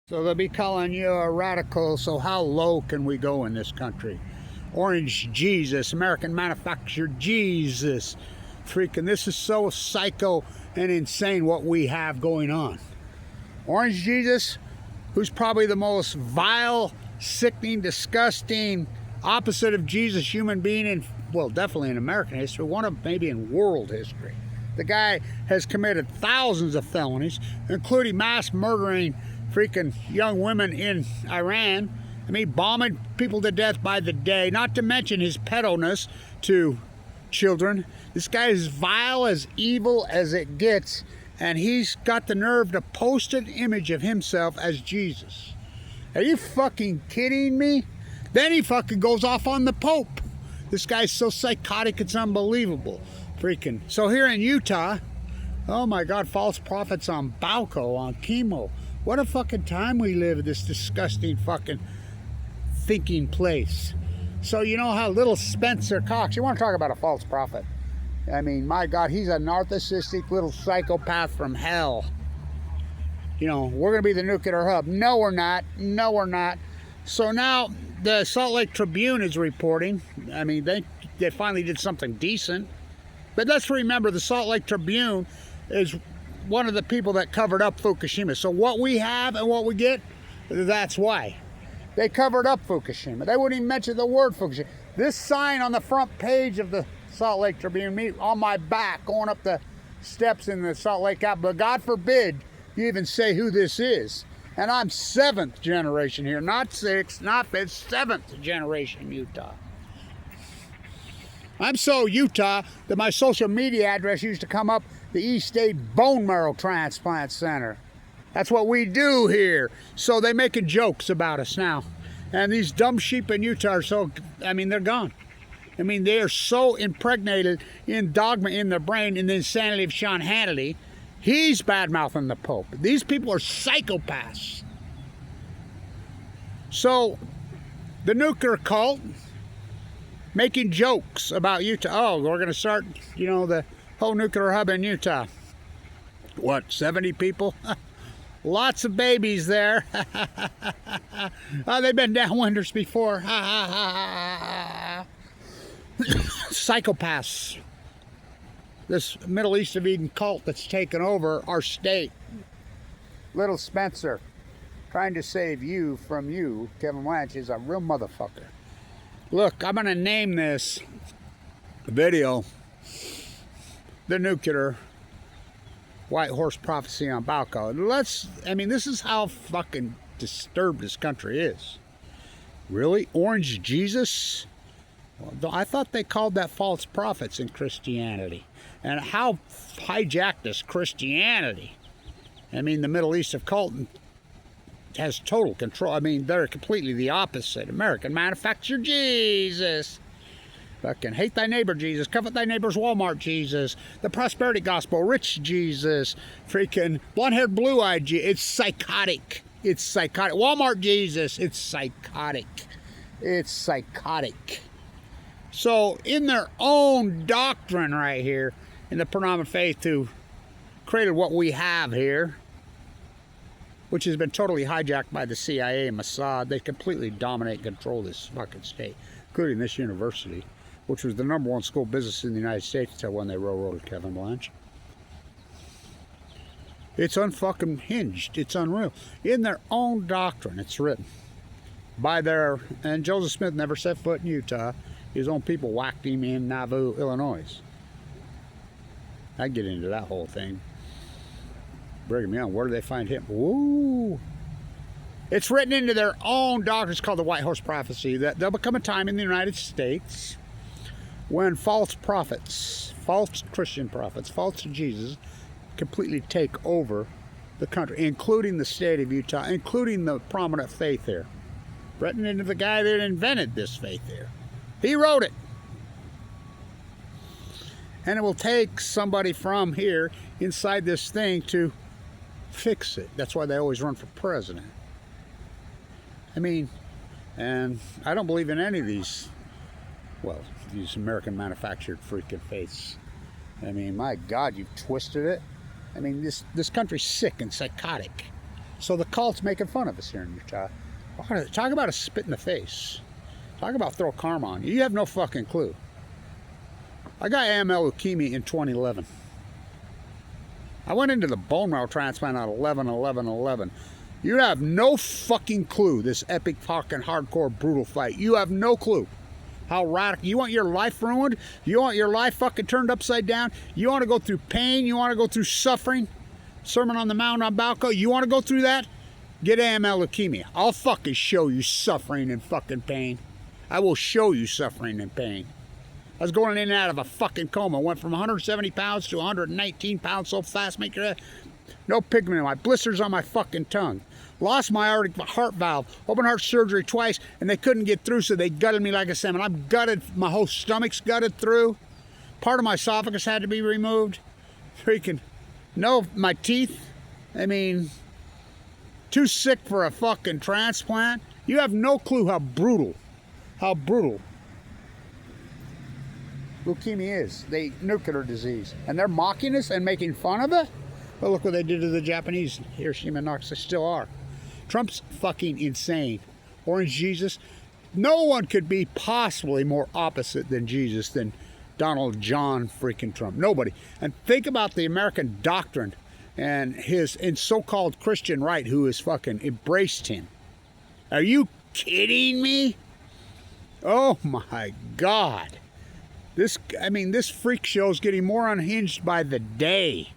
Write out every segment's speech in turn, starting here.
So they'll be calling you a radical, so how low can we go in this country? Orange Jesus, American manufactured Jesus. Freaking, this is so psycho and insane what we have going on. Orange Jesus, who's probably the most vile, sickening, disgusting, opposite of Jesus human being in, well, definitely in American history, one of maybe in world history. The guy has committed thousands of felonies, including mass murdering freaking young women in Iran. I mean, bombing people to death by the day, not to mention his pedo-ness to children. This guy is vile, as evil as it gets, and he's got the nerve to post an image of himself as Jesus. Are you fucking kidding me? Then he fucking goes off on the Pope. This guy's so psychotic, it's unbelievable. Freaking. So here in Utah, oh my God, false prophets on Balco, on chemo. What a fucking time we live in this disgusting fucking thinking place. So you know how little Spencer Cox, you want to talk about a false prophet. I mean, my God, he's a narcissistic little psychopath from hell. You know, we're going to be the nuclear hub. No, we're not. No, we're not. So now the Salt Lake Tribune is reporting. I mean, they finally did something decent. But let's remember, the Salt Lake Tribune is one of the people that covered up Fukushima. So what we have and what we get, that's why. They covered up Fukushima. They wouldn't even mention the word Fukushima. This sign on the front page of the Salt Lake Tribune, me on my back, going up the steps in the Salt Lake app, but God forbid you even say who this is. And I'm 7th generation here, not 6th, not 5th, 7th generation Utah. I'm so Utah that my social media address used to come up the East State Bone Marrow Transplant Center. That's what we do here. So they're making jokes about us now. And these dumb sheep in Utah are so, I mean, they're gone. I mean, they are so impregnated in dogma in their brain and the insanity of Sean Hannity. He's bad-mouthing the Pope. These people are psychopaths. So the nuclear cult making jokes about Utah. Oh, we're going to start, you know, the whole nuclear hub in Utah. What, 70 people? Lots of babies there. Oh, they've been downwinders before. Psychopaths. This Middle East of Eden cult that's taken over our state. Little Spencer, trying to save you from you, Kevin Blanch, is a real motherfucker. Look, I'm going to name this video The Nuclear White Horse Prophecy on Balco. I mean, this is how fucking disturbed this country is. Really? Orange Jesus? Well, I thought they called that false prophets in Christianity. And how hijacked is Christianity? I mean, the Middle East of Colton has total control. I mean, they're completely the opposite. American manufactured Jesus. Fucking hate thy neighbor Jesus. Covet thy neighbor's Walmart Jesus. The prosperity gospel. Rich Jesus. Freaking blonde-haired, blue-eyed Jesus. It's psychotic. It's psychotic. Walmart Jesus. It's psychotic. It's psychotic. So in their own doctrine right here, in the predominant faith who created what we have here, which has been totally hijacked by the CIA and Mossad. They completely dominate and control this fucking state, including this university, which was the #1 school business in the United States until when they railroaded Kevin Blanch. It's unfucking hinged. It's unreal. In their own doctrine, it's written by their, and Joseph Smith never set foot in Utah. His own people whacked him in Nauvoo, Illinois. I get into that whole thing. Brigham Young, where do they find him? Woo! It's written into their own doctrine. It's called the White Horse Prophecy, that there'll become a time in the United States when false prophets, false Christian prophets, false Jesus, completely take over the country, including the state of Utah, including the prominent faith here. Written into the guy that invented this faith here. He wrote it. And it will take somebody from here inside this thing to fix it. That's why they always run for president. I mean, and I don't believe in any of these, well, these American manufactured freaking faiths. I mean, my God, you've twisted it. I mean, this country's sick and psychotic. So the cult's making fun of us here in Utah. Talk about a spit in the face. Talk about throw karma on you. You have no fucking clue. I got AML leukemia in 2011. I went into the bone marrow transplant on 11/11/11. You have no fucking clue this epic fucking hardcore brutal fight. You have no clue how radical. You want your life ruined? You want your life fucking turned upside down? You want to go through pain? You want to go through suffering? Sermon on the Mount on Balco? You want to go through that? Get AML leukemia. I'll fucking show you suffering and fucking pain. I will show you suffering and pain. I was going in and out of a fucking coma. Went from 170 pounds to 119 pounds so fast. Make your no pigment in my blisters on my fucking tongue. Lost my aortic heart valve. Open heart surgery twice, and they couldn't get through, so they gutted me like a salmon. I'm gutted. My whole stomach's gutted through. Part of my esophagus had to be removed. Freaking no, my teeth. I mean, too sick for a fucking transplant. You have no clue how brutal leukemia is. The nuclear disease. And they're mocking us and making fun of it? Well, look what they did to the Japanese. Hiroshima and Nagasaki. They still are. Trump's fucking insane. Orange Jesus. No one could be possibly more opposite than Jesus than Donald John freaking Trump. Nobody. And think about the American doctrine and his so-called Christian right who has fucking embraced him. Are you kidding me? Oh my God. This freak show is getting more unhinged by the day.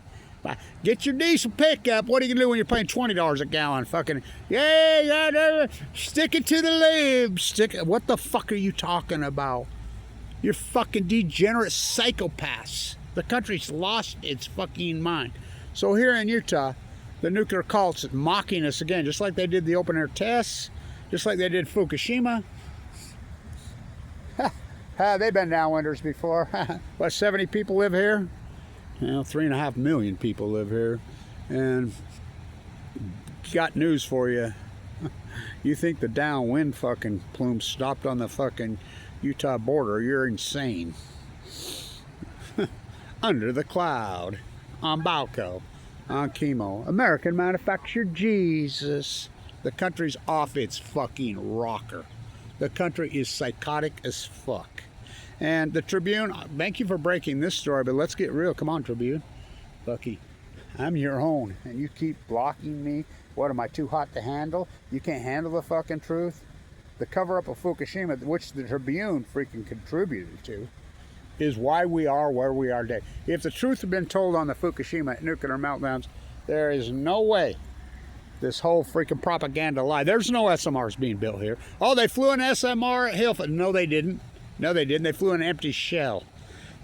Get your diesel pickup. What are you gonna do when you're paying $20 a gallon? Fucking yeah, stick it to the lube. What the fuck are you talking about? You're fucking degenerate psychopaths. The country's lost its fucking mind. So here in Utah, the nuclear cult's mocking us again, just like they did the open air tests, just like they did Fukushima. They've been downwinders before. What, 70 people live here? 3.5 million people live here. And got news for you. You think the downwind fucking plume stopped on the fucking Utah border? You're insane. Under the cloud. On Balco. On chemo. American manufactured Jesus. The country's off its fucking rocker. The country is psychotic as fuck. And the Tribune, thank you for breaking this story, but let's get real. Come on, Tribune. Bucky, I'm your own, and you keep blocking me. What, am I too hot to handle? You can't handle the fucking truth? The cover-up of Fukushima, which the Tribune freaking contributed to, is why we are where we are today. If the truth had been told on the Fukushima nuclear meltdowns, there is no way this whole freaking propaganda lie. There's no SMRs being built here. Oh, they flew an SMR at Hillfoot. No, they didn't. No, they didn't. They flew an empty shell.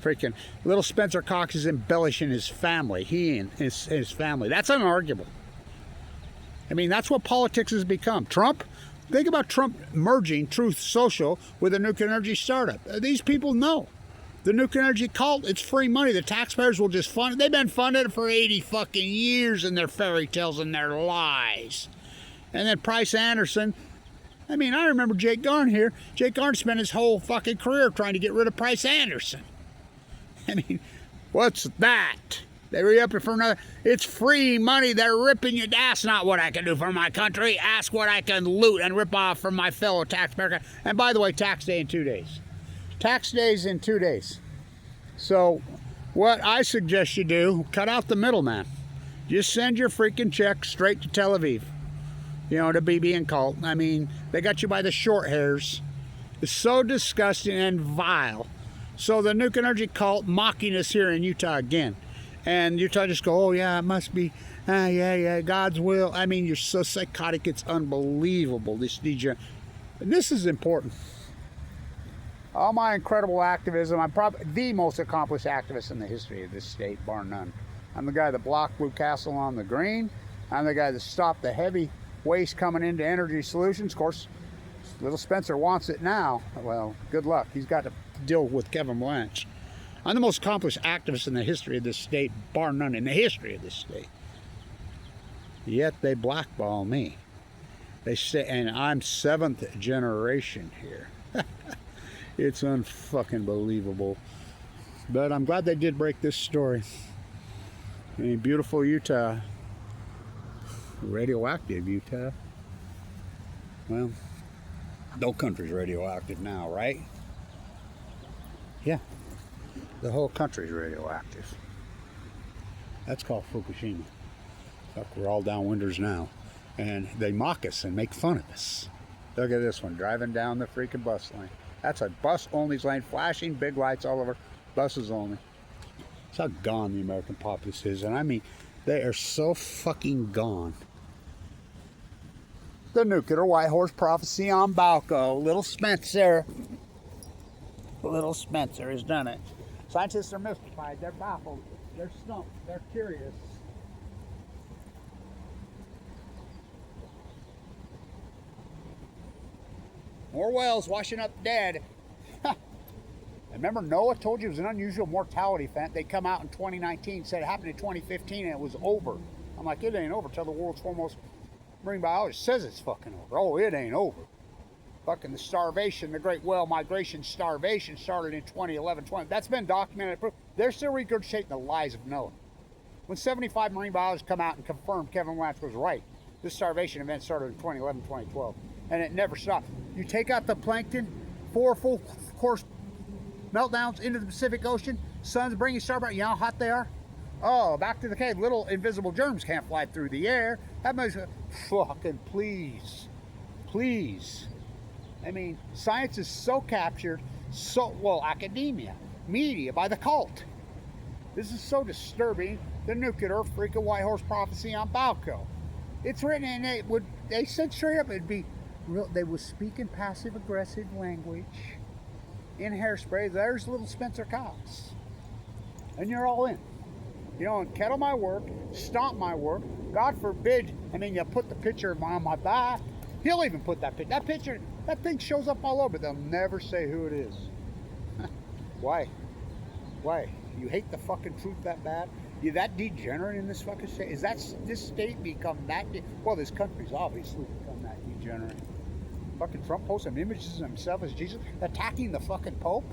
Freaking little Spencer Cox is embellishing his family. He and his family. That's unarguable. I mean, that's what politics has become. Trump, think about Trump merging Truth Social with a nuclear energy startup. These people know. The nuclear energy cult, it's free money. The taxpayers will just fund it. They've been funded for 80 fucking years in their fairy tales and their lies. And then Price Anderson. I mean, I remember Jake Garn here. Jake Garn spent his whole fucking career trying to get rid of Price Anderson. I mean, what's that? They re-up it for another. It's free money. They're ripping you. That's not what I can do for my country. Ask what I can loot and rip off from my fellow taxpayer. And by the way, tax day in 2 days. Tax days in 2 days. So what I suggest you do, cut out the middleman. Just send your freaking check straight to Tel Aviv. You know, to BB and cult. I mean, they got you by the short hairs. It's so disgusting and vile. So the nuclear energy cult mocking us here in Utah again. And Utah just go, oh yeah, it must be, yeah, God's will. I mean, you're so psychotic, it's unbelievable, this DJ. And this is important. All my incredible activism, I'm probably the most accomplished activist in the history of this state, bar none. I'm the guy that blocked Blue Castle on the green. I'm the guy that stopped the heavy waste coming into energy solutions. Of course, little Spencer wants it now. Well, good luck. He's got to deal with Kevin Blanche. I'm the most accomplished activist in the history of this state, bar none, in the history of this state. Yet they blackball me. They say, and I'm 7th generation here. It's unfucking believable. But I'm glad they did break this story. In beautiful Utah. radioactive, Utah. Well, no country's radioactive now, right? Yeah, the whole country's radioactive. That's called Fukushima. Fuck, we're all downwinders now. And they mock us and make fun of us. Look at this one, driving down the freaking bus lane. That's a bus only lane, flashing big lights all over. Buses only. That's how gone the American populace is. And I mean, they are so fucking gone. The nuclear white horse prophecy on Balco. Little Spencer has done it. Scientists are mystified. They're baffled. They're stumped. They're curious. More whales washing up dead. Remember Noah told you it was an unusual mortality event. They come out in 2019, said it happened in 2015 and it was over. I'm like, it ain't over till the world's foremost marine biologist says it's fucking over. Oh, it ain't over. Fucking the starvation, the great whale migration starvation started in 2011, 20. That's been documented. They're still regurgitating the lies of Noah. When 75 marine biologists come out and confirm Kevin Watts was right, this starvation event started in 2011, 2012, and it never stopped. You take out the plankton, 4 full course meltdowns into the Pacific Ocean, sun's bringing starboard, you know how hot they are? Oh, back to the cave, little invisible germs can't fly through the air. That makes fucking please. I mean, science is so captured, academia, media, by the cult. This is so disturbing. The nuclear freaking white horse prophecy on Balco. It's written and they said straight up it'd be real, they would speak in passive aggressive language in hairspray. There's little Spencer Cox. And you're all in. You know, and kettle my work, stomp my work. God forbid, you put the picture on my back. He'll even put that picture. That picture, that thing shows up all over, but they'll never say who it is. Why? You hate the fucking truth that bad? You that degenerate in this fucking state? Is that this state become that? Well, this country's obviously become that degenerate. Fucking Trump posting images of himself as Jesus, attacking the fucking Pope.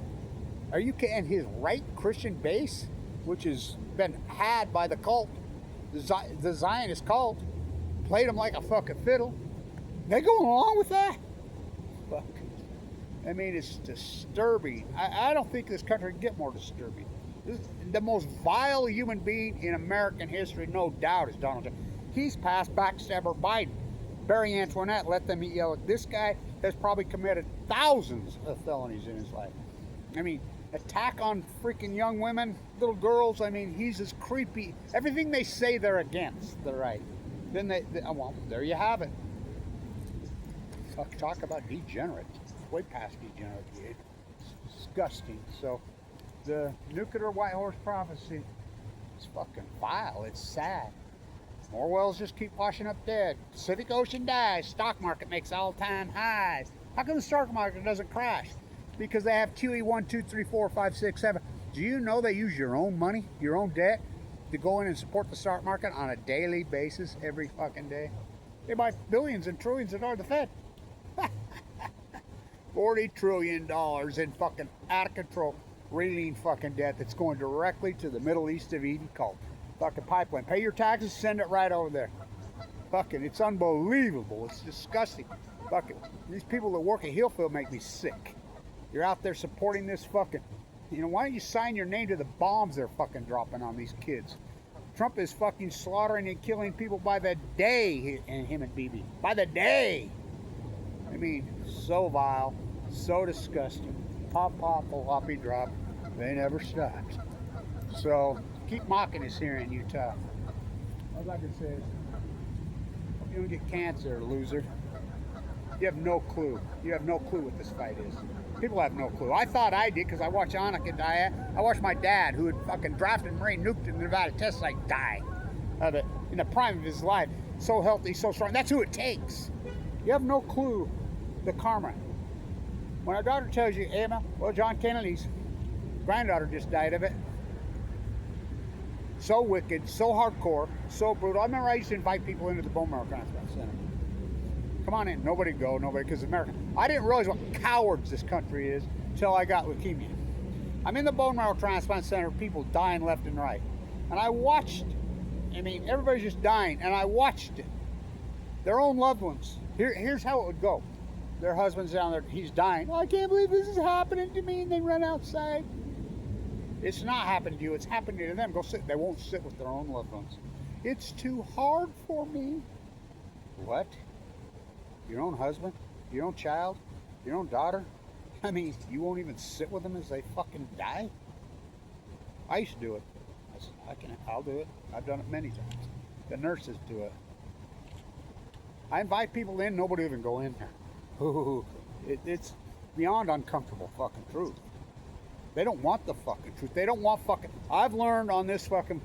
Are you kidding? His right Christian base, which has been had by the cult, the Zionist cult, played him like a fucking fiddle. They going along with that? Fuck. It's disturbing. I don't think this country can get more disturbing. The most vile human being in American history, no doubt, is Donald Trump. He's passed backstabber Biden. Barry Antoinette let them yell. This guy has probably committed thousands of felonies in his life. Attack on freaking young women, little girls. He's as creepy. Everything they say they're against, they're right. Then well, there you have it. Talk about degenerate. It's way past degenerate. It's disgusting. So, the nuclear white horse prophecy is fucking vile. It's sad. More whales just keep washing up dead. Pacific Ocean dies. Stock market makes all-time highs. How come the stock market doesn't crash? Because they have QE 1, 2, 3, 4, 5, 6, 7. Do you know they use your own money, your own debt, to go in and support the stock market on a daily basis every fucking day? They buy billions and trillions of dollars. The Fed. $40 trillion in fucking out of control, reeling fucking debt that's going directly to the Middle East of Eden cult. Fucking pipeline. Pay your taxes, send it right over there. Fucking, it's unbelievable. It's disgusting. Fucking, these people that work at Hillfield make me sick. You're out there supporting this fucking, why don't you sign your name to the bombs they're fucking dropping on these kids? Trump is fucking slaughtering and killing people by the day, and him and Bibi. By the day! So vile, so disgusting. Pop, pop, floppy drop. They never stopped. So, keep mocking us here in Utah. All I can say is, hope you don't get cancer, loser. You have no clue. You have no clue what this fight is. People have no clue. I thought I did because I watched Annika die. I watched my dad, who had fucking drafted Marine, nuked in the Nevada test site, die. In the prime of his life. So healthy, so strong. That's who it takes. You have no clue the karma. When our daughter tells you, Emma, well, John Kennedy's granddaughter just died of it. So wicked, so hardcore, so brutal. I remember I used to invite people into the bone marrow transplant center. Come on in. Nobody go, nobody, because America. I didn't realize what cowards this country is until I got leukemia. I'm in the bone marrow transplant center, people dying left and right. And I watched, everybody's just dying, and I watched it. Their own loved ones. Here's how it would go. Their husband's down there, he's dying. Oh, I can't believe this is happening to me, and they run outside. It's not happening to you, it's happening to them. Go sit. They won't sit with their own loved ones. It's too hard for me. What? Your own husband? Your own child? Your own daughter? I mean, you won't even sit with them as they fucking die? I used to do it. I'll do it. I've done it many times. The nurses do it. I invite people in, nobody even go in there. Ooh, it's beyond uncomfortable fucking truth. They don't want the fucking truth. They don't want fucking... I've learned on this fucking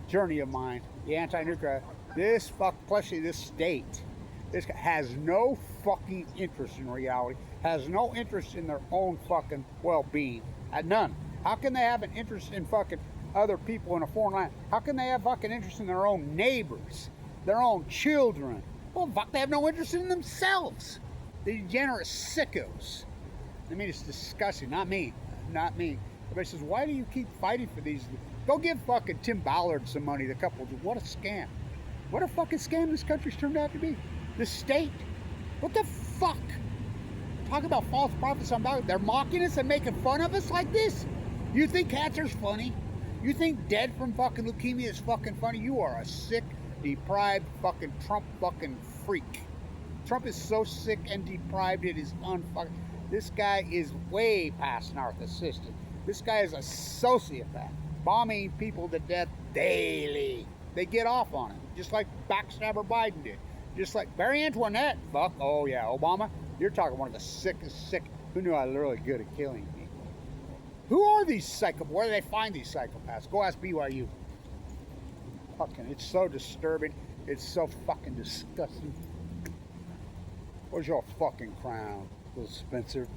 journey of mine, the anti-nuclear, especially this state, this has no fucking interest in reality, has no interest in their own fucking well-being. None. How can they have an interest in fucking other people in a foreign land? How can they have fucking interest in their own neighbors, their own children? Well, fuck, they have no interest in themselves. The degenerate sickos. I mean, it's disgusting. Not me. Not me. Everybody says, why do you keep fighting for these? Go give fucking Tim Ballard some money, the couple. What a scam. What a fucking scam this country's turned out to be. The state. What the fuck? Talk about false prophets. They're mocking us and making fun of us like this? You think cancer's funny? You think dead from fucking leukemia is fucking funny? You are a sick, deprived fucking Trump fucking freak. Trump is so sick and deprived, it is unfucking... This guy is way past narcissistic. This guy is a sociopath, bombing people to death daily. They get off on it, just like backstabber Biden did. Just like Barry Antoinette, fuck, oh yeah, Obama, you're talking one of the sickest sick. Who knew I was really good at killing people? Who are these psychopaths? Where do they find these psychopaths? Go ask BYU. Fucking, it's so disturbing. It's so fucking disgusting. Where's your fucking crown, Will Spencer?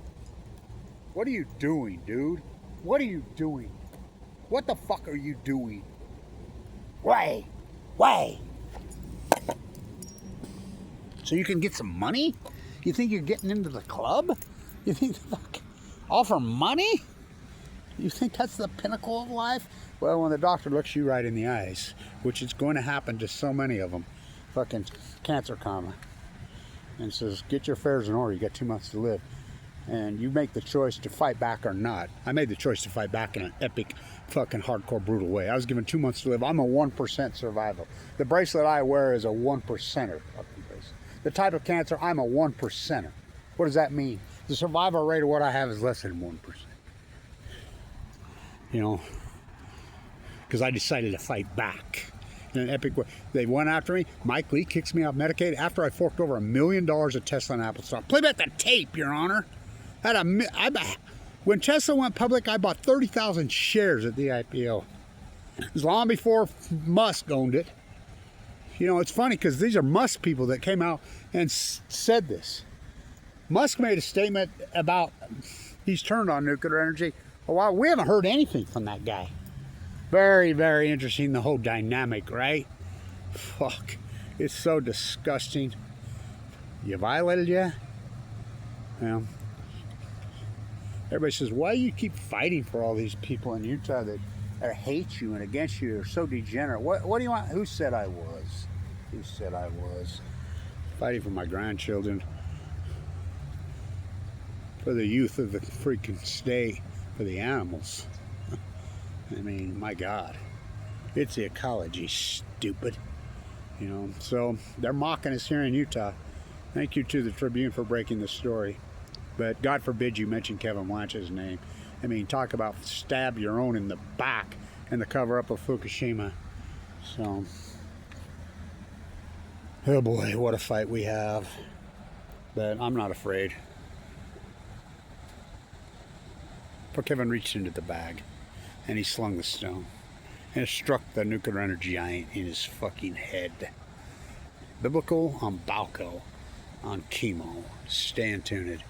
What are you doing, dude? What are you doing? What the fuck are you doing? Why? Why? So you can get some money? You think you're getting into the club? You think fuck offer money? You think that's the pinnacle of life? Well, when the doctor looks you right in the eyes, which is going to happen to so many of them, fucking cancer karma, and says, get your affairs in order, you got 2 months to live. And you make the choice to fight back or not. I made the choice to fight back in an epic, fucking hardcore, brutal way. I was given 2 months to live. I'm a 1% survivor. The bracelet I wear is a 1%er fucking bracelet. The type of cancer, I'm a 1%er. What does that mean? The survival rate of what I have is less than 1%. You know, because I decided to fight back in an epic way. They went after me. Mike Lee kicks me off Medicaid after I forked over $1 million of Tesla and Apple stock. Play back the tape, Your Honor. When Tesla went public, I bought 30,000 shares at the IPO. It was long before Musk owned it. You know, it's funny because these are Musk people that came out and said this. Musk made a statement about he's turned on nuclear energy. Well, we haven't heard anything from that guy. Very, very interesting, the whole dynamic, right? Fuck. It's so disgusting. You violated, yeah? Well, everybody says, why do you keep fighting for all these people in Utah that hate you and against you? They're so degenerate. What do you want? Who said I was? Who said I was? Fighting for my grandchildren. For the youth of the freaking state. For the animals. I mean, my God. It's the ecology, stupid. You know, so they're mocking us here in Utah. Thank you to the Tribune for breaking the story. But God forbid you mention Kevin Blanch's name. I mean, talk about stab your own in the back in the cover-up of Fukushima. So, oh boy, what a fight we have. But I'm not afraid. For Kevin reached into the bag and he slung the stone and it struck the nuclear energy giant in his fucking head. Biblical on Balco on chemo. Stay tuned.